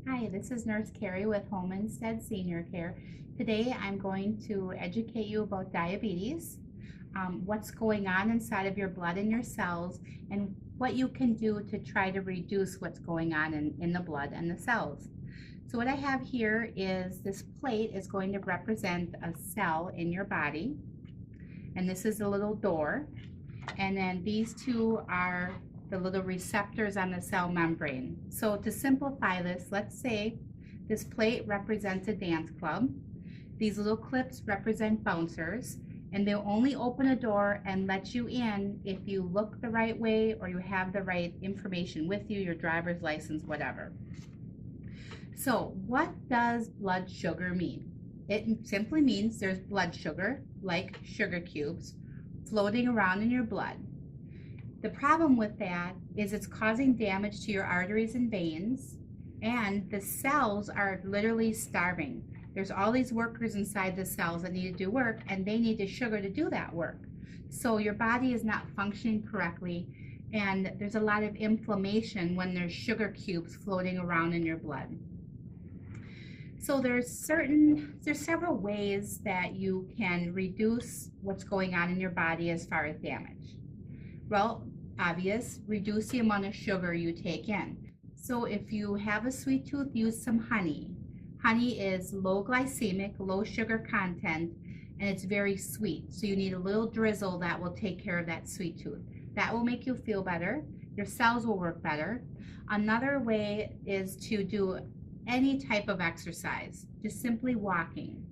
Hi, this is Nurse Carrie with Home Instead Senior Care. Today I'm going to educate you about diabetes, what's going on inside of your blood and your cells, and what you can do to try to reduce what's going on in the blood and the cells. So what I have here is this plate is going to represent a cell in your body, and this is a little door, and then these two are the little receptors on the cell membrane. So to simplify this, let's say this plate represents a dance club. These little clips represent bouncers, and they'll only open a door and let you in if you look the right way or you have the right information with you, your driver's license, whatever. So what does blood sugar mean? It simply means there's blood sugar, like sugar cubes, floating around in your blood. The problem with that is it's causing damage to your arteries and veins, and the cells are literally starving. There's all these workers inside the cells that need to do work, and they need the sugar to do that work. So your body is not functioning correctly, and there's a lot of inflammation when there's sugar cubes floating around in your blood. So there's several ways that you can reduce what's going on in your body as far as damage. Well, obvious, reduce the amount of sugar you take in. So if you have a sweet tooth, use some honey. Honey is low glycemic, low sugar content, and it's very sweet. So you need a little drizzle that will take care of that sweet tooth. That will make you feel better. Your cells will work better. Another way is to do any type of exercise, just simply walking.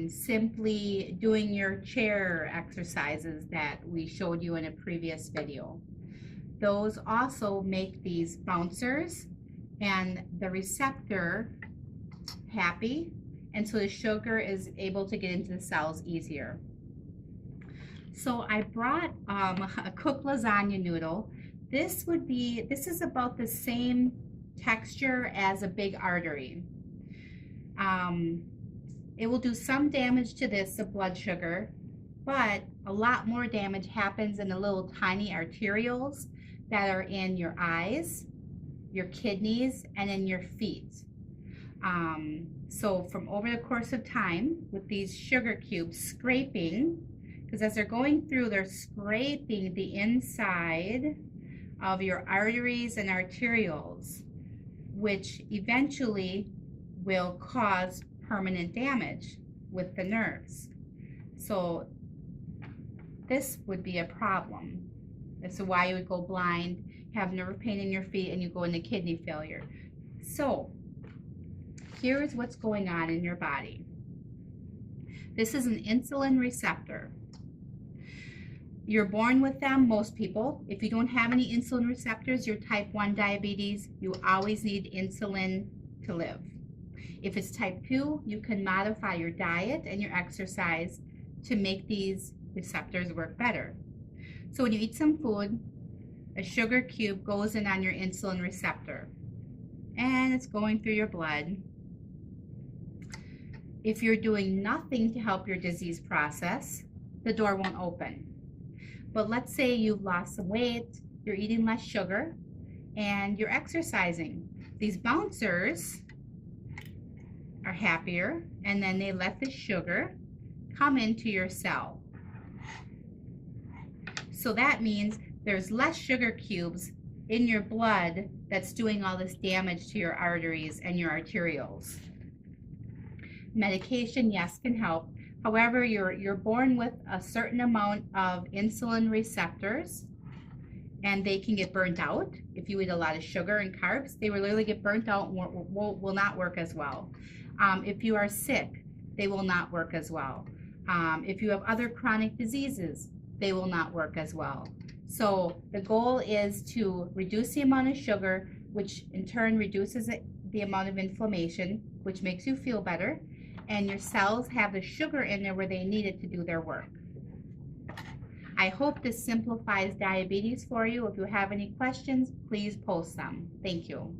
Simply doing your chair exercises that we showed you in a previous video. Those also make these bouncers and the receptor happy, and so the sugar is able to get into the cells easier. So I brought a cooked lasagna noodle. This is about the same texture as a big artery. It will do some damage to the blood sugar, but a lot more damage happens in the little tiny arterioles that are in your eyes, your kidneys, and in your feet. So from over the course of time, with these sugar cubes scraping, because as they're going through, they're scraping the inside of your arteries and arterioles, which eventually will cause permanent damage with the nerves. So this would be a problem. This is why you would go blind, have nerve pain in your feet, and you go into kidney failure. So here's what's going on in your body. This is an insulin receptor. You're born with them, most people. If you don't have any insulin receptors, you're type 1 diabetes. You always need insulin to live. If it's type 2, you can modify your diet and your exercise to make these receptors work better. So when you eat some food, a sugar cube goes in on your insulin receptor, and it's going through your blood. If you're doing nothing to help your disease process, the door won't open. But let's say you've lost some weight, you're eating less sugar, and you're exercising. These bouncers are happier, and then they let the sugar come into your cell. So that means there's less sugar cubes in your blood that's doing all this damage to your arteries and your arterioles. Medication, yes, can help. However, you're born with a certain amount of insulin receptors, and they can get burnt out. If you eat a lot of sugar and carbs, they will literally get burnt out and will not work as well. If you are sick, they will not work as well. If you have other chronic diseases, they will not work as well. So the goal is to reduce the amount of sugar, which in turn reduces the amount of inflammation, which makes you feel better, and your cells have the sugar in there where they need it to do their work. I hope this simplifies diabetes for you. If you have any questions, please post them. Thank you.